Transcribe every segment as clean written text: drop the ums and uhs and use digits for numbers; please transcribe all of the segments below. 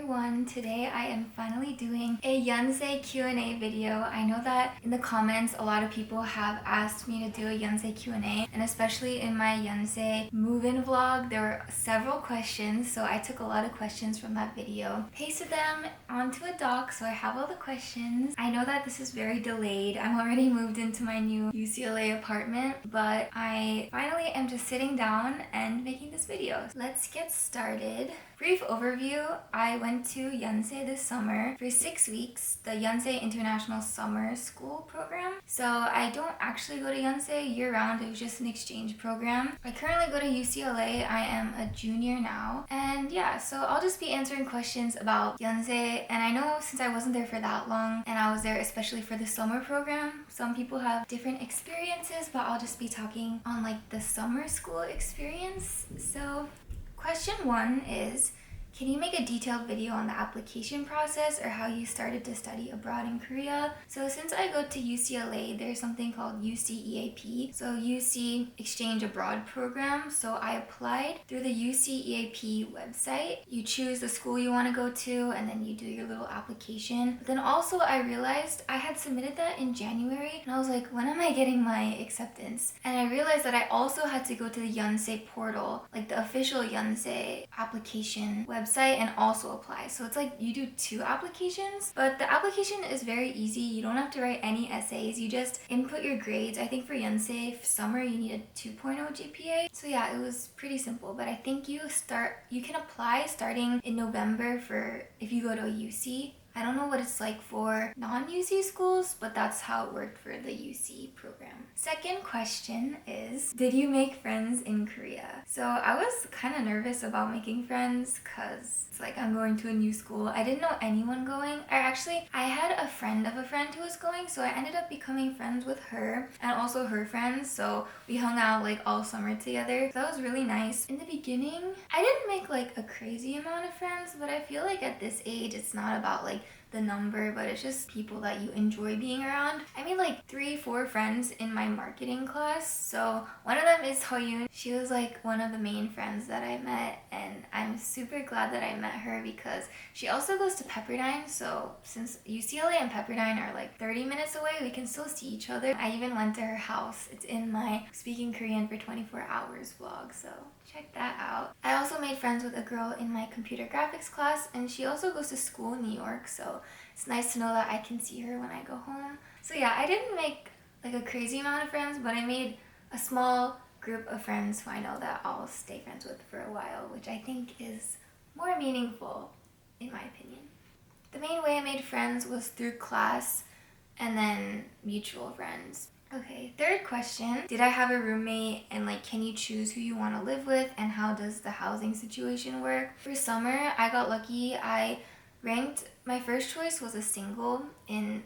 everyone! Today I am finally doing a Yonsei Q&A video. I know that in the comments a lot of people have asked me to do a Yonsei Q&A, and especially in my Yonsei move-in vlog there were several questions, so I took a lot of questions from that video, pasted them onto a doc so I have all the questions. I know that this is very delayed. I'm already moved into my new UCLA apartment, but I finally am just sitting down and making this video. Let's get started. Brief overview, I went to Yonsei this summer for 6 weeks, the Yonsei International Summer School program. So I don't actually go to Yonsei year-round, it was just an exchange program. I currently go to UCLA, I am a junior now. And yeah, so I'll just be answering questions about Yonsei. And I know since I wasn't there for that long, and I was there especially for the summer program, some people have different experiences, but I'll just be talking on like the summer school experience. So question 1 is, can you make a detailed video on the application process or how you started to study abroad in Korea? So since I go to UCLA, there's something called UCEAP, so UC Exchange Abroad Program. So I applied through the UCEAP website. You choose the school you want to go to and then you do your little application. But then also I realized I had submitted that in January and I was like, when am I getting my acceptance? And I realized that I also had to go to the Yonsei portal, like the official Yonsei application website, and also apply. So it's like you do 2 applications, but the application is very easy. You don't have to write any essays. You just input your grades. I think for Yonsei summer you need a 2.0 GPA. So yeah, it was pretty simple, but I think you can apply starting in November for if you go to a UC. I don't know what it's like for non-UC schools, but that's how it worked for the UC program. Second question is, did you make friends in Korea? So I was kind of nervous about making friends because it's like I'm going to a new school. I didn't know anyone going. I had a friend of a friend who was going, so I ended up becoming friends with her and also her friends. So we hung out like all summer together. So that was really nice. In the beginning, I didn't make like a crazy amount of friends, but I feel like at this age, it's not about like the number, but it's just people that you enjoy being around. I made like 3-4 friends in my marketing class. So one of them is Hoyun. She was like one of the main friends that I met, and I'm super glad that I met her because she also goes to Pepperdine. So since UCLA and Pepperdine are like 30 minutes away, we can still see each other. I even went to her house. It's in my Speaking Korean for 24 Hours vlog, so check that out. I also made friends with a girl in my computer graphics class, and she also goes to school in New York, so it's nice to know that I can see her when I go home. So yeah, I didn't make like a crazy amount of friends, but I made a small group of friends who I know that I'll stay friends with for a while, which I think is more meaningful in my opinion. The main way I made friends was through class and then mutual friends. Okay, third question. Did I have a roommate, and like can you choose who you want to live with, and how does the housing situation work? For summer, I got lucky. My first choice was a single in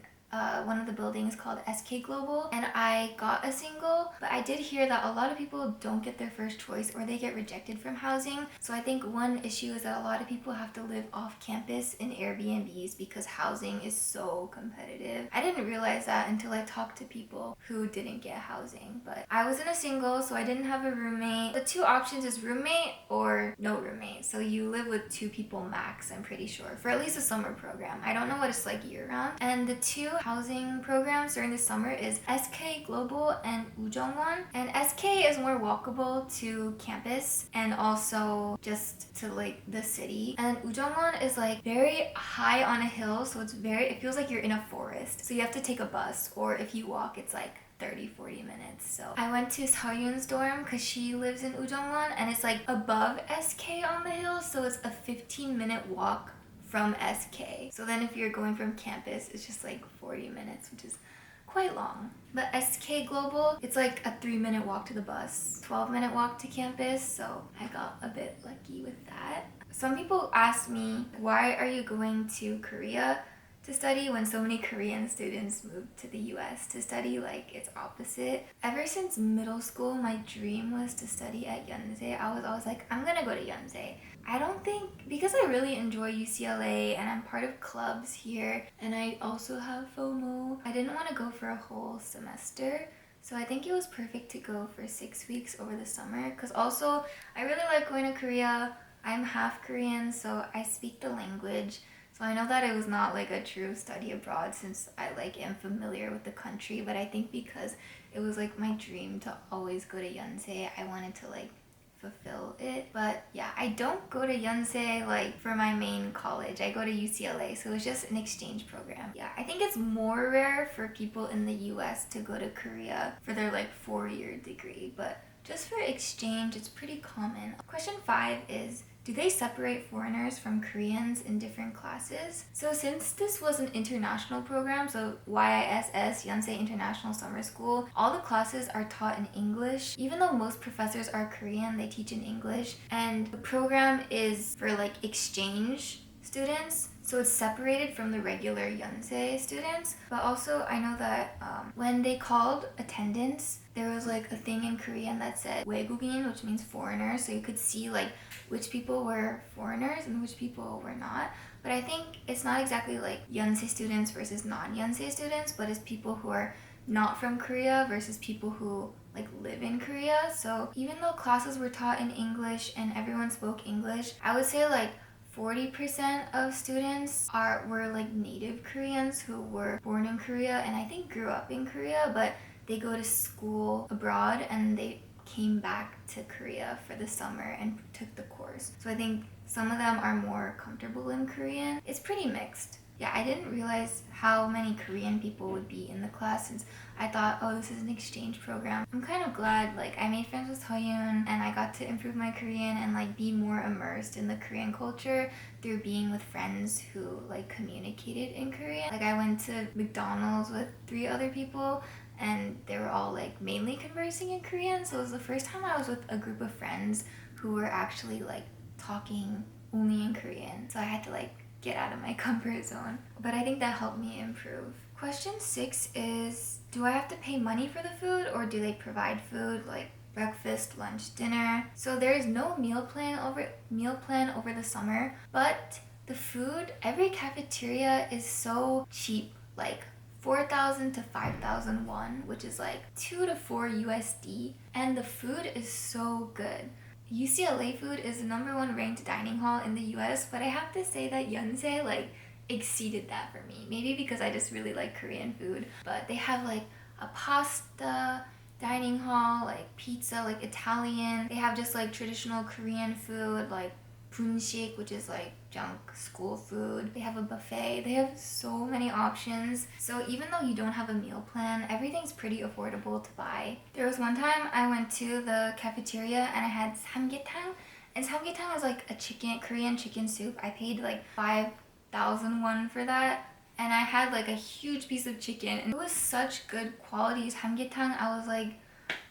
one of the buildings called SK Global, and I got a single, but I did hear that a lot of people don't get their first choice or they get rejected from housing. So I think one issue is that a lot of people have to live off campus in Airbnbs because housing is so competitive. I didn't realize that until I talked to people who didn't get housing, but I was in a single, so I didn't have a roommate. The 2 options is roommate or no roommate. So you live with 2 people max, I'm pretty sure, for at least a summer program. I don't know what it's like year-round. And the 2 housing programs during the summer is SK Global and Ujongwon. And SK is more walkable to campus and also just to like the city. And Ujongwon is like very high on a hill, so it feels like you're in a forest. So you have to take a bus, or if you walk, it's like 30-40 minutes. So I went to Seoyun's dorm because she lives in Ujongwon, and it's like above SK on the hill, so it's a 15-minute walk from SK. So then if you're going from campus, it's just like 40 minutes, which is quite long. But SK Global, it's like a 3-minute walk to the bus, 12-minute walk to campus, so I got a bit lucky with that. Some people ask me, why are you going to Korea to study when so many Korean students move to the US to study? Like, it's opposite. Ever since middle school, my dream was to study at Yonsei. I was always like, I'm gonna go to Yonsei. I don't think, because I really enjoy UCLA and I'm part of clubs here and I also have FOMO, I didn't want to go for a whole semester. So I think it was perfect to go for 6 weeks over the summer, because also I really like going to Korea I'm half Korean, so I speak the language. So I know that it was not like a true study abroad since I like am familiar with the country, but I think because it was like my dream to always go to Yonsei, I wanted to like fulfill it. But yeah, I don't go to Yonsei like for my main college. I go to UCLA, so it's just an exchange program. Yeah, I think it's more rare for people in the US to go to Korea for their like 4-year degree, but just for exchange, it's pretty common. Question 5 is, do they separate foreigners from Koreans in different classes? So since this was an international program, so YISS, Yonsei International Summer School, all the classes are taught in English. Even though most professors are Korean, they teach in English. And the program is for like exchange students, so it's separated from the regular Yonsei students. But also I know that when they called attendance, there was like a thing in Korean that said 외국인, which means foreigners, so you could see like which people were foreigners and which people were not. But I think it's not exactly like Yonsei students versus non-Yonsei students, but it's people who are not from Korea versus people who like live in Korea. So even though classes were taught in English and everyone spoke English, I would say like 40% of students were like native Koreans who were born in Korea and I think grew up in Korea, but they go to school abroad and they came back to Korea for the summer and took the course. So I think some of them are more comfortable in Korean. It's pretty mixed. Yeah, I didn't realize how many Korean people would be in the class since I thought, oh, this is an exchange program. I'm kind of glad like I made friends with Hoyun and I got to improve my Korean and like be more immersed in the Korean culture through being with friends who like communicated in Korean. Like I went to McDonald's with 3 other people and they were all like mainly conversing in Korean, so it was the first time I was with a group of friends who were actually like talking only in Korean. So I had to like get out of my comfort zone. But I think that helped me improve. Question 6 is, do I have to pay money for the food or do they provide food like breakfast, lunch, dinner? So there is no meal plan over the summer, but the food, every cafeteria is so cheap, like 4,000 to 5,000 won, which is like 2 to 4 USD, and the food is so good. UCLA food is the #1 ranked dining hall in the US, but I have to say that Yonsei like exceeded that for me. Maybe because I just really like Korean food, but they have like a pasta dining hall, like pizza, like Italian. They have just like traditional Korean food, like bunshik, which is like junk school food. They have a buffet. They have so many options. So even though you don't have a meal plan, everything's pretty affordable to buy. There was one time I went to the cafeteria and I had samgyetang, and samgyetang was like a Korean chicken soup. I paid like 5,000 won for that. And I had like a huge piece of chicken and it was such good quality samgyetang. I was like,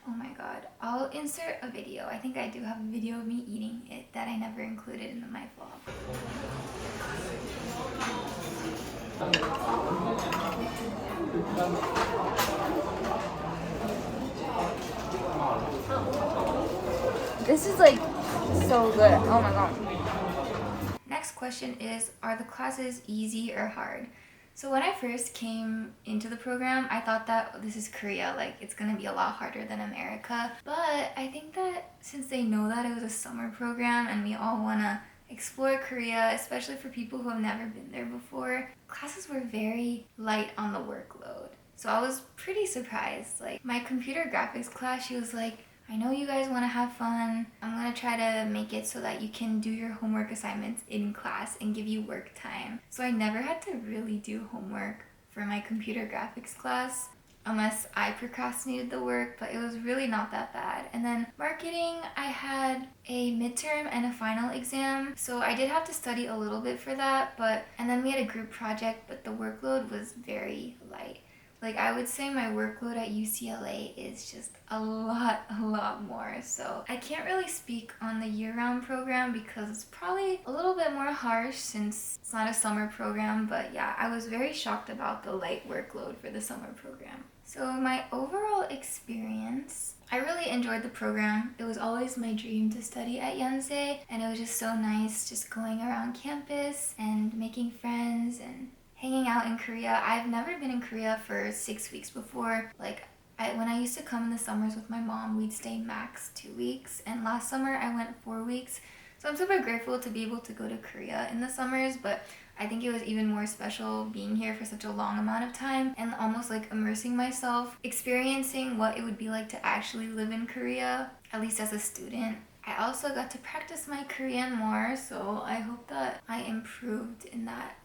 oh my god. I'll insert a video. I think I do have a video of me eating it that I never included in my vlog. This is like so good. Oh my god. Next question is, are the classes easy or hard? So when I first came into the program, I thought that this is Korea, like it's gonna be a lot harder than America. But I think that since they know that it was a summer program and we all wanna explore Korea, especially for people who have never been there before, classes were very light on the workload. So I was pretty surprised. Like my computer graphics class, she was like, I know you guys want to have fun. I'm gonna try to make it so that you can do your homework assignments in class and give you work time. So I never had to really do homework for my computer graphics class unless I procrastinated the work, but it was really not that bad. And then marketing, I had a midterm and a final exam, so I did have to study a little bit for that, and then we had a group project, but the workload was very light. Like I would say my workload at UCLA is just a lot more. So I can't really speak on the year-round program because it's probably a little bit more harsh since it's not a summer program. But yeah, I was very shocked about the light workload for the summer program. So my overall experience, I really enjoyed the program. It was always my dream to study at Yonsei, and it was just so nice just going around campus and making friends and hanging out in Korea. I've never been in Korea for 6 weeks before. Like when I used to come in the summers with my mom, we'd stay max 2 weeks, and last summer I went 4 weeks. So I'm super grateful to be able to go to Korea in the summers, but I think it was even more special being here for such a long amount of time and almost like immersing myself, experiencing what it would be like to actually live in Korea, at least as a student. I also got to practice my Korean more, so I hope that I improved in that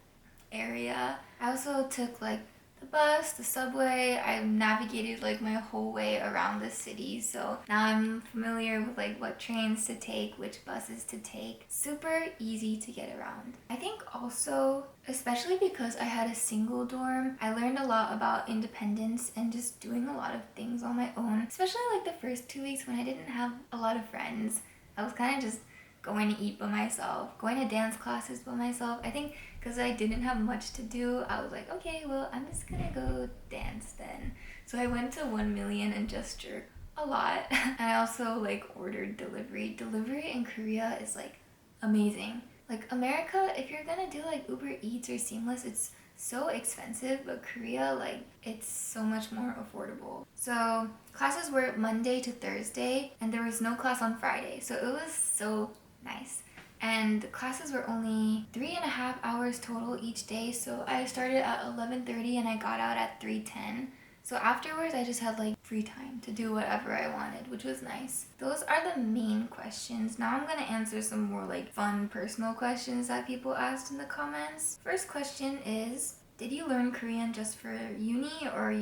area. I also took like the bus, the subway. I navigated like my whole way around the city, so now I'm familiar with like what trains to take, which buses to take. Super easy to get around. I think also, especially because I had a single dorm, I learned a lot about independence and just doing a lot of things on my own, especially like the first 2 weeks when I didn't have a lot of friends. I was kind of just going to eat by myself, going to dance classes by myself. I think because I didn't have much to do, I was like, okay, well, I'm just gonna go dance then. So I went to 1 million and gestured a lot. And I also like ordered delivery. Delivery in Korea is like amazing. Like America, if you're gonna do like Uber Eats or Seamless, it's so expensive, but Korea, like, it's so much more affordable. So classes were Monday to Thursday, and there was no class on Friday, so it was so nice. And the classes were only 3.5 hours total each day, so I started at 11:30 and I got out at 3:10. So afterwards, I just had like free time to do whatever I wanted, which was nice. Those are the main questions. Now I'm gonna answer some more like fun personal questions that people asked in the comments. First question is, did you learn Korean just for uni, or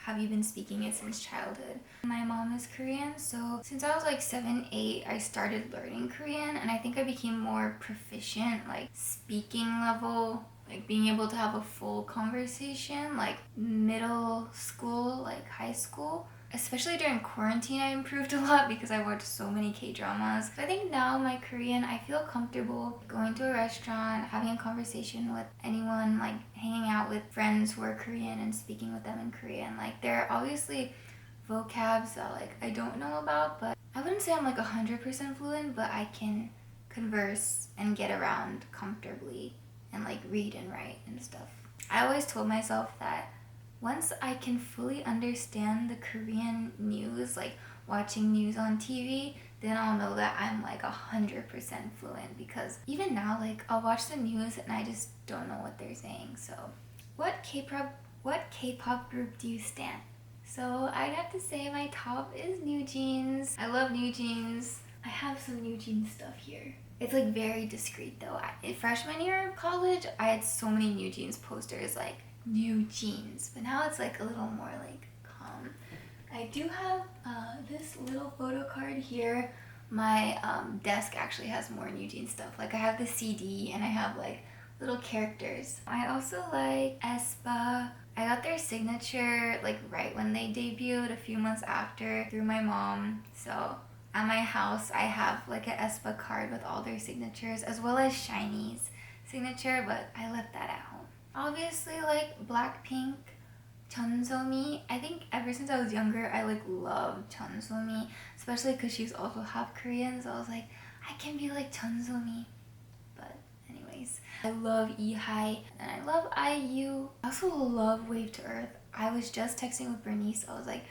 have you been speaking it since childhood? My mom is Korean, so since I was like 7, 8, I started learning Korean, and I think I became more proficient, like speaking level, like being able to have a full conversation, like middle school, like high school. Especially during quarantine, I improved a lot because I watched so many K-dramas. I think now my Korean, I feel comfortable going to a restaurant, having a conversation with anyone, like hanging out with friends who are Korean and speaking with them in Korean. Like there are obviously vocabs that like I don't know about, but I wouldn't say I'm like 100% fluent, but I can converse and get around comfortably and like read and write and stuff. I always told myself that once I can fully understand the Korean news, like watching news on TV, then I'll know that I'm like 100% fluent, because even now, like I'll watch the news and I just don't know what they're saying. So what K-pop group do you stan? So I'd have to say my top is New Jeans. I love New Jeans. I have some New Jeans stuff here. It's like very discreet though. In freshman year of college, I had so many New Jeans posters, like New Jeans, but now it's like a little more like calm. I do have this little photo card here. My desk actually has more New Jeans stuff. Like I have the CD and I have like little characters. I also like aespa. I got their signature like right when they debuted, a few months after, through my mom. So at my house I have like an aespa card with all their signatures, as well as SHINee's signature, but I left that at home. Obviously, like Blackpink, Chunsomi. I think ever since I was younger, I like loved Chunsomi, especially because she's also half Korean. So I was like, I can be like Chunsomi. But anyways, I love EHI and I love IU. I also love Wave to Earth. I was just texting with Bernice. I was like,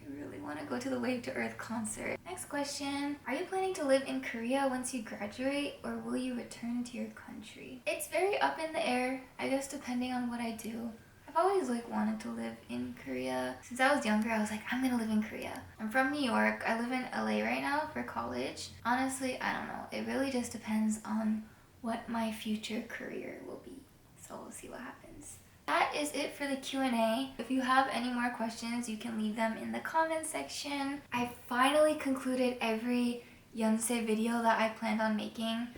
I really want to go to the Wave to Earth concert. Next question. Are you planning to live in Korea once you graduate, or will you return to your country? It's very up in the air, I guess, depending on what I do. I've always like wanted to live in Korea. Since I was younger, I was like, I'm gonna live in Korea. I'm from New York. I live in LA right now for college. Honestly, I don't know. It really just depends on what my future career will be. So we'll see what happens. That is it for the Q&A. If you have any more questions, you can leave them in the comment section. I finally concluded every Yonsei video that I planned on making.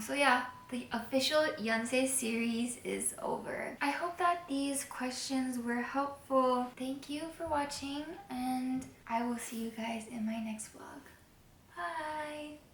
So yeah, the official Yonsei series is over. I hope that these questions were helpful. Thank you for watching, and I will see you guys in my next vlog. Bye!